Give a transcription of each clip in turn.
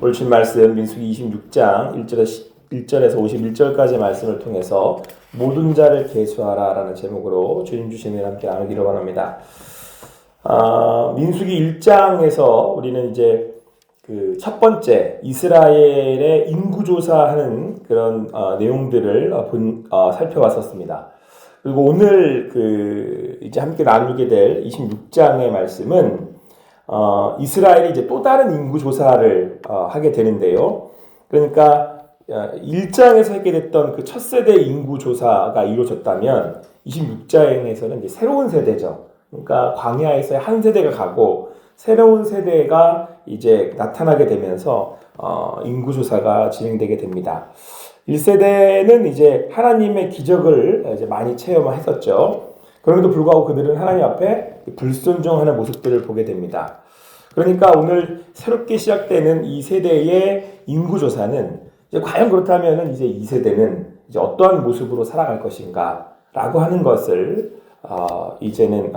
오늘 준 말씀 민수기 26장 1절에서 51절까지의 말씀을 통해서 모든 자를 계수하라 라는 제목으로 주님 주신 은혜 함께 나누기를 원합니다. 민수기 1장에서 우리는 이제 그 첫 번째 이스라엘의 인구조사하는 그런 내용들을 살펴봤었습니다. 그리고 오늘 이제 함께 나누게 될 26장의 말씀은 이스라엘이 이제 또 다른 인구조사를 하게 되는데요. 그러니까 1장에서 하게 됐던 그 첫 세대 인구조사가 이루어졌다면 26장에서는 이제 새로운 세대죠. 그러니까 광야에서의 한 세대가 가고 새로운 세대가 이제 나타나게 되면서 인구조사가 진행되게 됩니다. 1세대는 이제 하나님의 기적을 이제 많이 체험했었죠. 그럼에도 불구하고 그들은 하나님 앞에 불순종하는 모습들을 보게 됩니다. 그러니까 오늘 새롭게 시작되는 이 세대의 인구조사는 이제 과연 그렇다면 이제 2세대는 이제 어떠한 모습으로 살아갈 것인가라고 하는 것을 이제는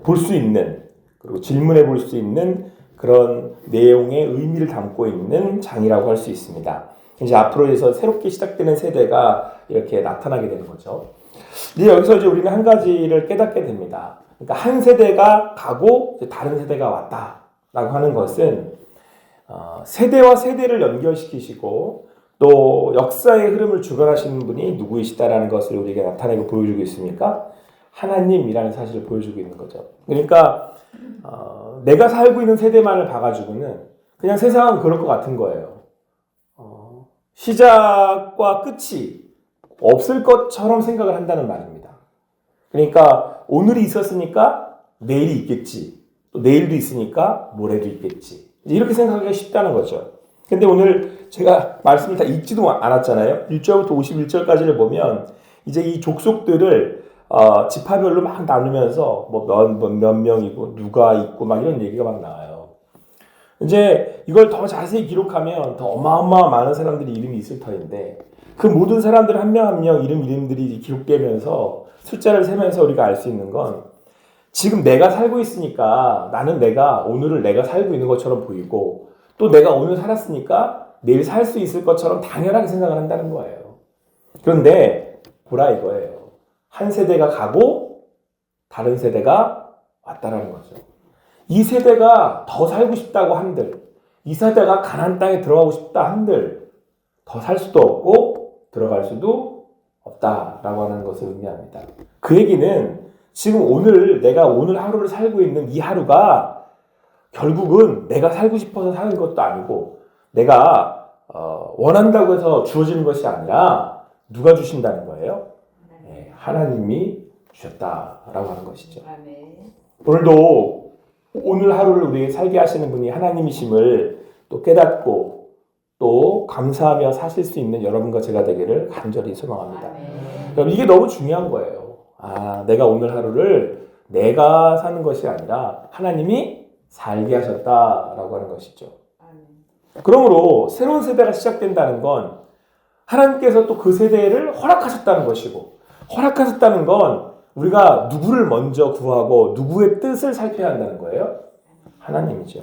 볼 수 있는, 그리고 질문해 볼 수 있는 그런 내용의 의미를 담고 있는 장이라고 할 수 있습니다. 이제 앞으로에서 새롭게 시작되는 세대가 이렇게 나타나게 되는 거죠. 이제 여기서 이제 우리는 한 가지를 깨닫게 됩니다. 그러니까 한 세대가 가고 다른 세대가 왔다라고 하는 것은 세대와 세대를 연결시키시고 또 역사의 흐름을 주관하시는 분이 누구이시다라는 것을 우리에게 나타내고 보여주고 있습니까? 하나님이라는 사실을 보여주고 있는 거죠. 그러니까 내가 살고 있는 세대만을 봐가지고는 그냥 세상은 그럴 것 같은 거예요. 시작과 끝이 없을 것처럼 생각을 한다는 말입니다. 그러니까 오늘이 있었으니까 내일이 있겠지. 또 내일도 있으니까 모레도 있겠지. 이렇게 생각하기가 쉽다는 거죠. 근데 오늘 제가 말씀을 다 읽지도 않았잖아요. 1절부터 51절까지를 보면 이제 이 족속들을 지파별로 막 나누면서 몇 명이고 누가 있고 막 이런 얘기가 막 나와요. 이제 이걸 더 자세히 기록하면 더 어마어마한 많은 사람들이 이름이 있을 터인데 그 모든 사람들 한 명 한 명 이름들이 기록되면서 숫자를 세면서 우리가 알 수 있는 건 지금 내가 살고 있으니까 나는 오늘을 내가 살고 있는 것처럼 보이고 또 내가 오늘 살았으니까 내일 살 수 있을 것처럼 당연하게 생각을 한다는 거예요. 그런데 보라 이거예요. 한 세대가 가고 다른 세대가 왔다라는 거죠. 이 세대가 더 살고 싶다고 한들, 이 세대가 가나안 땅에 들어가고 싶다 한들 더 살 수도 없고 들어갈 수도 없다라고 하는 것을 의미합니다. 그 얘기는 지금 내가 오늘 하루를 살고 있는 이 하루가 결국은 내가 살고 싶어서 사는 것도 아니고 내가 원한다고 해서 주어지는 것이 아니라 누가 주신다는 거예요? 네, 하나님이 주셨다라고 하는 것이죠. 오늘도 오늘 하루를 우리에게 살게 하시는 분이 하나님이심을 또 깨닫고 또 감사하며 사실 수 있는 여러분과 제가 되기를 간절히 소망합니다. 그럼 이게 너무 중요한 거예요. 내가 오늘 하루를 내가 사는 것이 아니라 하나님이 살게 하셨다라고 하는 것이죠. 그러므로 새로운 세대가 시작된다는 건 하나님께서 또 그 세대를 허락하셨다는 것이고, 허락하셨다는 건 우리가 누구를 먼저 구하고 누구의 뜻을 살펴야 한다는 거예요? 하나님이죠.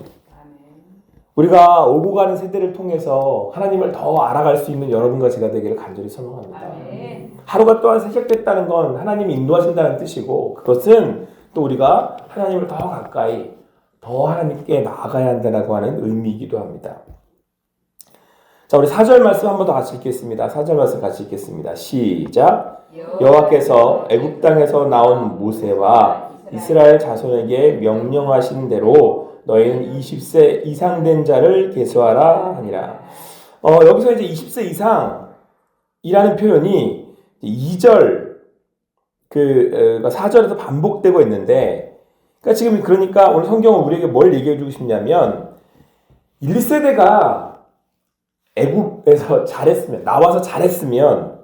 우리가 오고 가는 세대를 통해서 하나님을 더 알아갈 수 있는 여러분과 제가 되기를 간절히 소망합니다. 하루가 또한 시작됐다는 건 하나님이 인도하신다는 뜻이고 그것은 또 우리가 하나님을 더 가까이 더 하나님께 나아가야 한다고 하는 의미이기도 합니다. 자, 우리 4절 말씀 한 번 더 같이 읽겠습니다. 4절 말씀 같이 읽겠습니다. 시작. 여호와께서 애굽 땅에서 나온 모세와 이스라엘 자손에게 명령하신 대로 너희는 20세 이상 된 자를 계수하라 하니라. 여기서 이제 20세 이상이라는 표현이 2절 4절에서 반복되고 있는데 그러니까 오늘 성경은 우리에게 뭘 얘기해 주고 싶냐면 1세대가 애굽에서 나와서 잘했으면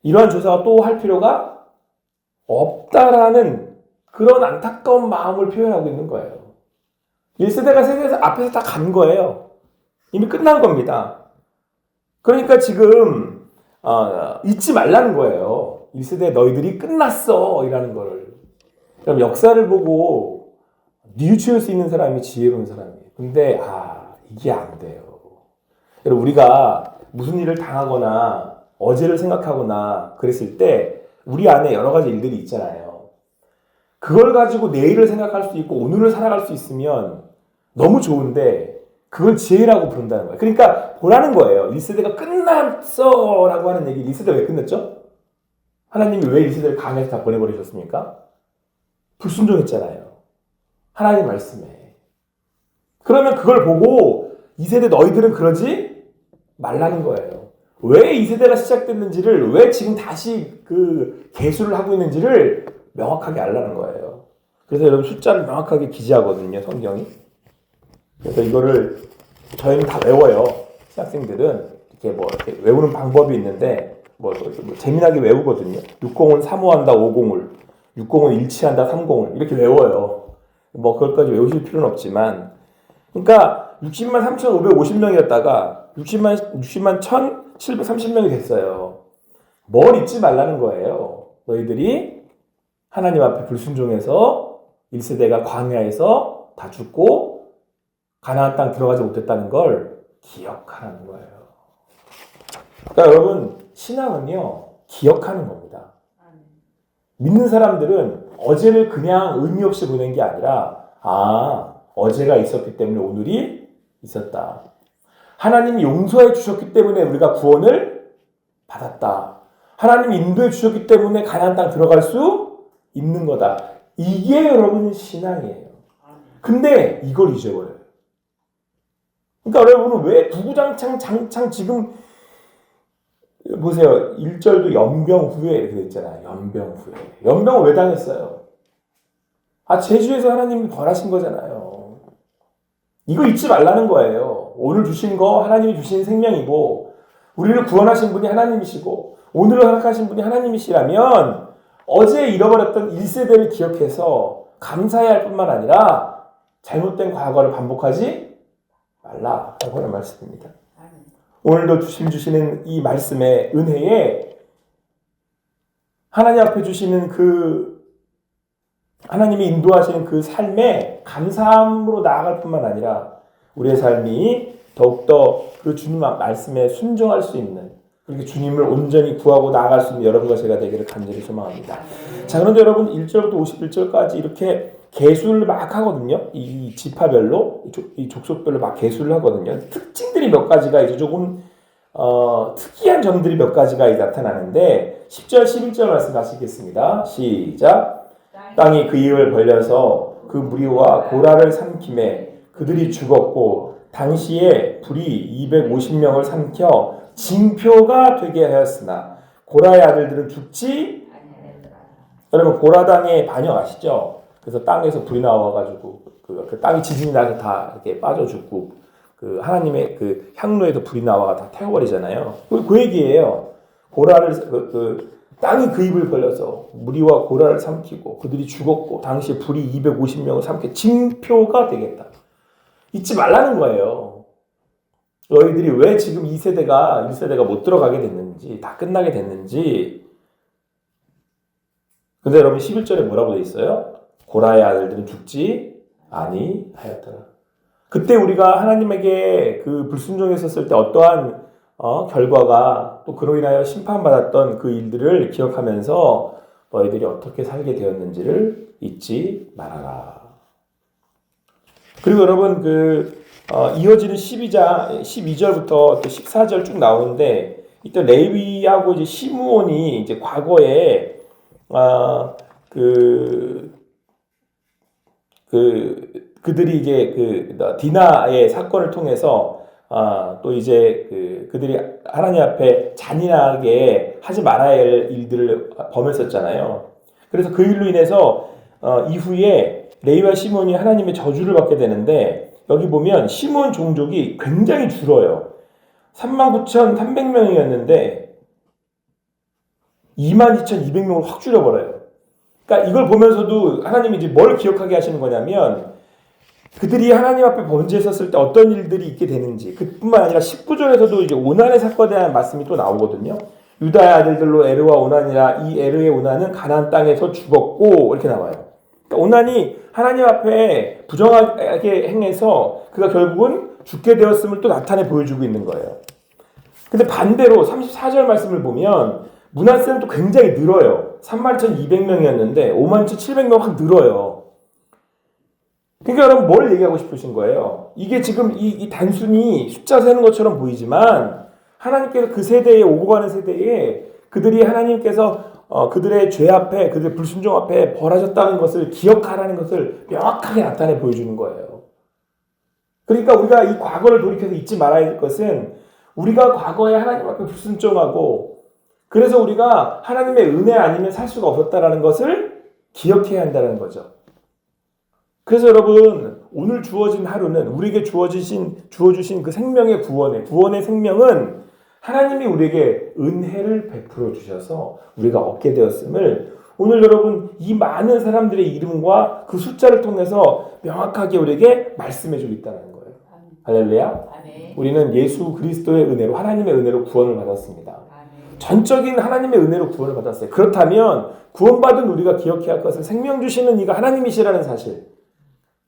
이러한 조사가 또 할 필요가 없다라는 그런 안타까운 마음을 표현하고 있는 거예요. 1세대가 세대에서 앞에서 다 간 거예요. 이미 끝난 겁니다. 그러니까 지금 잊지 말라는 거예요. 1세대 너희들이 끝났어 이라는 거를. 그럼 역사를 보고 뉘우칠 수 있는 사람이 지혜로운 사람이에요. 근데 이게 안 돼요. 여러분 우리가 무슨 일을 당하거나 어제를 생각하거나 그랬을 때 우리 안에 여러 가지 일들이 있잖아요. 그걸 가지고 내일을 생각할 수 있고 오늘을 살아갈 수 있으면 너무 좋은데 그걸 지혜라고 부른다는 거예요. 그러니까 보라는 거예요. 1세대가 끝났어 라고 하는 얘기. 1세대가 왜 끝났죠? 하나님이 왜 1세대를 강에서 다 보내버리셨습니까? 불순종했잖아요. 하나님 말씀에. 그러면 그걸 보고 2세대 너희들은 그러지 말라는 거예요. 왜 2세대가 시작됐는지를, 왜 지금 다시 그 개수를 하고 있는지를 명확하게 알라는 거예요. 그래서 여러분 숫자를 명확하게 기재하거든요, 성경이. 그래서 이거를 저희는 다 외워요. 신학생들은 이렇게 외우는 방법이 있는데 뭐 재미나게 외우거든요. 60은 사모한다 50을, 60은 일치한다 30을 이렇게 외워요. 뭐 그것까지 외우실 필요는 없지만, 그러니까 60만 3,550명이었다가 60만 1,730명이 됐어요. 뭘 잊지 말라는 거예요. 너희들이 하나님 앞에 불순종해서 1세대가 광야에서 다 죽고 가나안 땅 들어가지 못했다는 걸 기억하라는 거예요. 그러니까 여러분 신앙은요 기억하는 겁니다. 믿는 사람들은 어제를 그냥 의미 없이 보낸 게 아니라 어제가 있었기 때문에 오늘이 있었다. 하나님이 용서해 주셨기 때문에 우리가 구원을 받았다. 하나님이 인도해 주셨기 때문에 가나안 땅 들어갈 수 있는 거다. 이게 여러분 신앙이에요. 근데 이걸 잊어버려요. 그러니까 여러분은 왜 구구장창 지금 보세요. 1절도 연병 후에 이렇게 있잖아요. 연병 후에. 연병을 왜 당했어요? 제주에서 하나님이 벌하신 거잖아요. 이거 잊지 말라는 거예요. 오늘 주신 거 하나님이 주신 생명이고 우리를 구원하신 분이 하나님이시고 오늘을 허락하신 분이 하나님이시라면 어제 잃어버렸던 1세대를 기억해서 감사해야 할 뿐만 아니라 잘못된 과거를 반복하지 말라라고 하는 말씀입니다. 오늘도 주심 주시는 이 말씀의 은혜에 하나님 앞에 주시는 하나님이 인도하시는 그 삶에 감사함으로 나아갈 뿐만 아니라 우리의 삶이 더욱더 그 주님 말씀에 순종할 수 있는, 그렇게 주님을 온전히 구하고 나아갈 수 있는 여러분과 제가 되기를 간절히 소망합니다. 자, 그런데 여러분 1절부터 51절까지 이렇게 개수를 막 하거든요. 이 지파별로, 이 족속별로 막 개수를 하거든요. 특징들이 몇 가지가 이제 조금 특이한 점들이 몇 가지가 나타나는데 10절, 11절 말씀 다시 읽겠습니다. 시작. 땅이 그 입을 벌려서 그 무리와 고라를 삼킴에 그들이 죽었고 당시에 불이 250명을 삼켜 징표가 되게 하였으나 고라의 아들들은 죽지. 여러분 고라당의 반역 아시죠? 그래서 땅에서 불이 나와가지고 그 땅이 지진이 나서 다 이렇게 빠져 죽고 그 하나님의 그 향로에서 불이 나와가 다 태워버리잖아요. 그 얘기예요. 고라를 땅이 그 입을 벌려서 무리와 고라를 삼키고 그들이 죽었고 당시에 불이 250명을 삼켜 징표가 되겠다. 잊지 말라는 거예요. 너희들이 왜 지금 1세대가 못 들어가게 됐는지, 다 끝나게 됐는지. 근데 여러분 11절에 뭐라고 되어 있어요? 고라의 아들들은 죽지 아니하였더라. 그때 우리가 하나님에게 그 불순종했었을 때 어떠한 결과가 또 그로 인하여 심판받았던 그 일들을 기억하면서 너희들이 어떻게 살게 되었는지를 잊지 말아라. 그리고 여러분 이어지는 12절부터 또 14절 쭉 나오는데 이때 레위하고 이제 시므온이 이제 과거에 그들이 이제 디나의 사건을 통해서 또 이제 그들이 하나님 앞에 잔인하게 하지 말아야 할 일들을 범했었잖아요. 그래서 그 일로 인해서 이후에 레위와 시몬이 하나님의 저주를 받게 되는데 여기 보면 시몬 종족이 굉장히 줄어요. 39,300명이었는데 22,200명을 확 줄여버려요. 그러니까 이걸 보면서도 하나님이 이제 뭘 기억하게 하시는 거냐면 그들이 하나님 앞에 범죄했었을 때 어떤 일들이 있게 되는지, 그뿐만 아니라 19절에서도 이제 오난의 사건에 대한 말씀이 또 나오거든요. 유다의 아들들로 에르와 오난이라 이 에르의 오난은 가나안 땅에서 죽었고 이렇게 나와요. 그러니까 오난이 하나님 앞에 부정하게 행해서 그가 결국은 죽게 되었음을 또 나타내 보여주고 있는 거예요. 근데 반대로 34절 말씀을 보면 므낫세는 또 굉장히 늘어요. 31,200명이었는데 51,700명 확 늘어요. 그러니까 여러분 뭘 얘기하고 싶으신 거예요? 이게 지금 이 단순히 숫자 세는 것처럼 보이지만 하나님께서 그 세대에 오고 가는 세대에 그들이 하나님께서 그들의 죄 앞에 그들의 불순종 앞에 벌하셨다는 것을 기억하라는 것을 명확하게 나타내 보여주는 거예요. 그러니까 우리가 이 과거를 돌이켜서 잊지 말아야 할 것은 우리가 과거에 하나님 앞에 불순종하고 그래서 우리가 하나님의 은혜 아니면 살 수가 없었다라는 것을 기억해야 한다는 거죠. 그래서 여러분 오늘 주어진 하루는 우리에게 주어주신 그 생명의 구원의 생명은 하나님이 우리에게 은혜를 베풀어 주셔서 우리가 얻게 되었음을 오늘 여러분 이 많은 사람들의 이름과 그 숫자를 통해서 명확하게 우리에게 말씀해 주고 있다는 거예요. 할렐루야. 우리는 예수 그리스도의 은혜로 하나님의 은혜로 구원을 받았습니다. 전적인 하나님의 은혜로 구원을 받았어요. 그렇다면 구원받은 우리가 기억해야 할 것은 생명 주시는 이가 하나님이시라는 사실.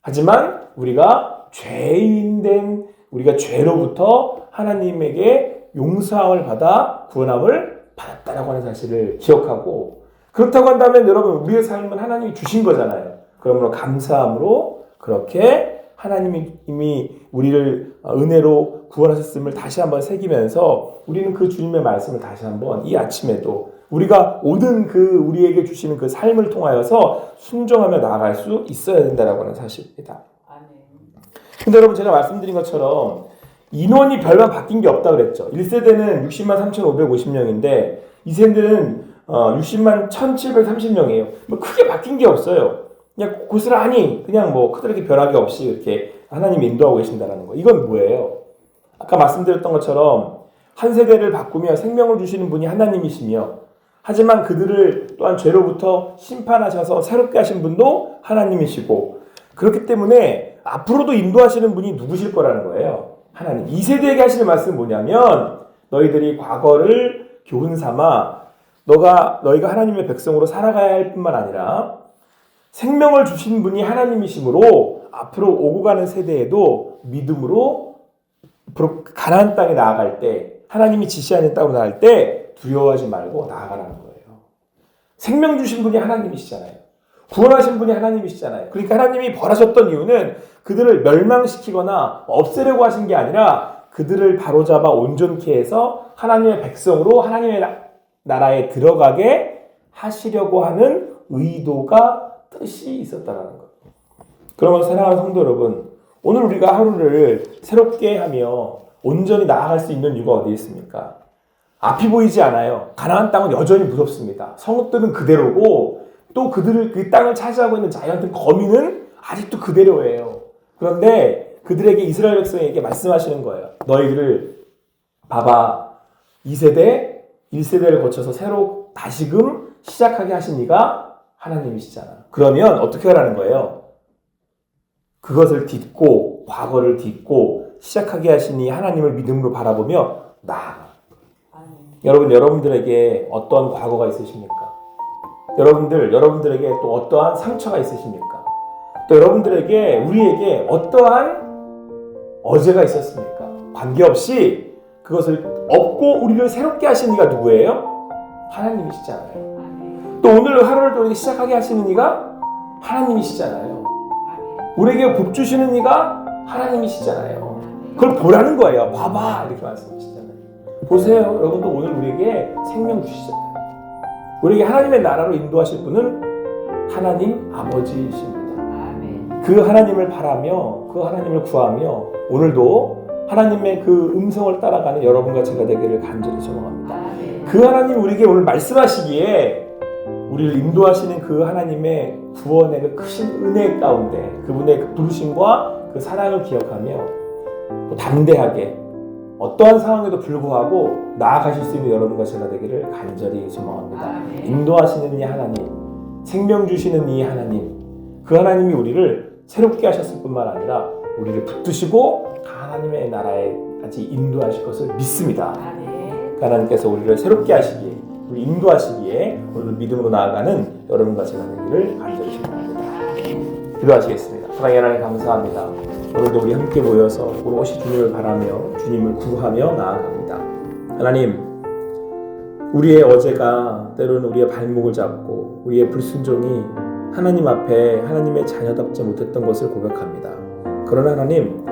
하지만 우리가 죄인된 우리가 죄로부터 하나님에게 용서함을 받아 구원함을 받았다라고 하는 사실을 기억하고 그렇다고 한다면 여러분 우리의 삶은 하나님이 주신 거잖아요. 그러므로 감사함으로 그렇게 하나님이 이미 우리를 은혜로 구원하셨음을 다시 한번 새기면서 우리는 그 주님의 말씀을 다시 한번 이 아침에도 우리가 모든 그 우리에게 주시는 그 삶을 통하여서 순종하며 나아갈 수 있어야 된다라고 하는 사실입니다. 근데 여러분 제가 말씀드린 것처럼 인원이 별반 바뀐 게 없다 그랬죠. 1세대는 60만 3,550명인데 2세대는 60만 1,730명이에요. 뭐 크게 바뀐 게 없어요. 그냥 고스란히 그냥 뭐 크게 변하기 없이 이렇게 하나님이 인도하고 계신다는 거. 이건 뭐예요? 아까 말씀드렸던 것처럼 한 세대를 바꾸며 생명을 주시는 분이 하나님이시며 하지만 그들을 또한 죄로부터 심판하셔서 새롭게 하신 분도 하나님이시고 그렇기 때문에 앞으로도 인도하시는 분이 누구실 거라는 거예요. 하나님. 이 세대에게 하시는 말씀은 뭐냐면 너희들이 과거를 교훈 삼아 너희가 하나님의 백성으로 살아가야 할 뿐만 아니라 생명을 주신 분이 하나님이시므로 앞으로 오고 가는 세대에도 믿음으로 앞으로 가나안 땅에 나아갈 때 하나님이 지시하는 땅으로 나아갈 때 두려워하지 말고 나아가라는 거예요. 생명 주신 분이 하나님이시잖아요. 구원하신 분이 하나님이시잖아요. 그러니까 하나님이 벌하셨던 이유는 그들을 멸망시키거나 없애려고 하신 게 아니라 그들을 바로잡아 온전케 해서 하나님의 백성으로 하나님의 나라에 들어가게 하시려고 하는 의도가 뜻이 있었다는 것. 그러면 사랑하는 성도 여러분, 오늘 우리가 하루를 새롭게 하며 온전히 나아갈 수 있는 이유가 어디에 있습니까? 앞이 보이지 않아요. 가나안 땅은 여전히 무섭습니다. 성읍들은 그대로고 또 그 땅을 차지하고 있는 자이언트 거민은 아직도 그대로예요. 그런데 그들에게 이스라엘 백성에게 말씀하시는 거예요. 너희들을 봐봐. 2세대, 1세대를 거쳐서 새로 다시금 시작하게 하신 이가 하나님이시잖아. 그러면 어떻게 하라는 거예요? 그것을 딛고 과거를 딛고 시작하게 하시니 하나님을 믿음으로 바라보며 나아가. 여러분들에게 어떤 과거가 있으십니까? 여러분들에게 또 어떠한 상처가 있으십니까? 또 우리에게 어떠한 어제가 있었습니까? 관계없이 그것을 없고 우리를 새롭게 하신 이가 누구예요? 하나님이시잖아요. 또 오늘 하루를 또 시작하게 하시는 이가 하나님이시잖아요. 우리에게 복 주시는 이가 하나님이시잖아요. 그걸 보라는 거예요. 봐봐 이렇게 말씀하시잖아요. 보세요. 여러분도 오늘 우리에게 생명 주시잖아요. 우리에게 하나님의 나라로 인도하실 분은 하나님 아버지이십니다. 그 하나님을 바라며 그 하나님을 구하며 오늘도 하나님의 그 음성을 따라가는 여러분과 제가 되기를 간절히 소망합니다. 그 하나님 우리에게 오늘 말씀하시기에 우리를 인도하시는 그 하나님의 구원의 그 크신 은혜 가운데 그분의 그 부르심과 그 사랑을 기억하며 담대하게 어떠한 상황에도 불구하고 나아가실 수 있는 여러분과 제가 되기를 간절히 소망합니다. 인도하시는 이 하나님, 생명 주시는 이 하나님, 그 하나님이 우리를 새롭게 하셨을 뿐만 아니라 우리를 붙드시고 하나님의 나라에까지 인도하실 것을 믿습니다. 그 하나님께서 우리를 새롭게 하시기에 우리 인도하시기에 오늘 믿음으로 나아가는 여러분과 제가 되기를 간절히 소망합니다. 기도하시겠습니다. 사랑의 하나님 감사합니다. 오늘도 우리 함께 모여서 오롯이 주님을 바라며 주님을 구하며 나아갑니다. 하나님, 우리의 어제가 때로는 우리의 발목을 잡고 우리의 불순종이 하나님 앞에 하나님의 자녀답지 못했던 것을 고백합니다. 그러나 하나님,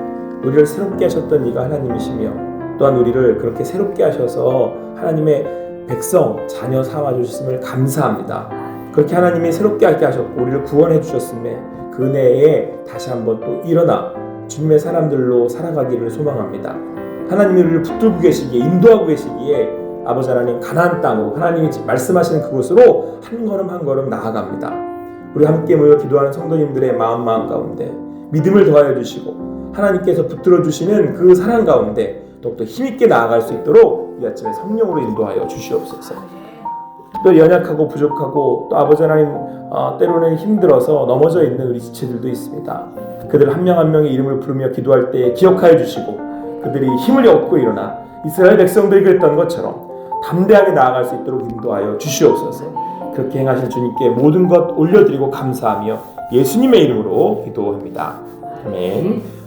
우리를 새롭게 하셨던 이가 하나님이시며 또한 우리를 그렇게 새롭게 하셔서 하나님의 백성, 자녀 삼아주셨음을 감사합니다. 그렇게 하나님이 새롭게 하게 하셨고 우리를 구원해 주셨음에 그 은혜에 다시 한번 또 일어나 주님의 사람들로 살아가기를 소망합니다. 하나님이 우리를 붙들고 계시기에, 인도하고 계시기에 아버지 하나님, 가나안 땅으로 하나님이 말씀하시는 그곳으로 한 걸음 한 걸음 나아갑니다. 우리 함께 모여 기도하는 성도님들의 마음 가운데 믿음을 더하여 주시고 하나님께서 붙들어 주시는 그 사랑 가운데 더욱더 힘있게 나아갈 수 있도록 이 아침에 성령으로 인도하여 주시옵소서. 또 연약하고 부족하고 또 아버지 하나님 때로는 힘들어서 넘어져 있는 우리 지체들도 있습니다. 그들 한 명 한 명의 이름을 부르며 기도할 때 기억하여 주시고 그들이 힘을 얻고 일어나 이스라엘 백성들이 그랬던 것처럼 담대하게 나아갈 수 있도록 인도하여 주시옵소서. 그렇게 행하실 주님께 모든 것 올려드리고 감사하며 예수님의 이름으로 기도합니다. 아멘.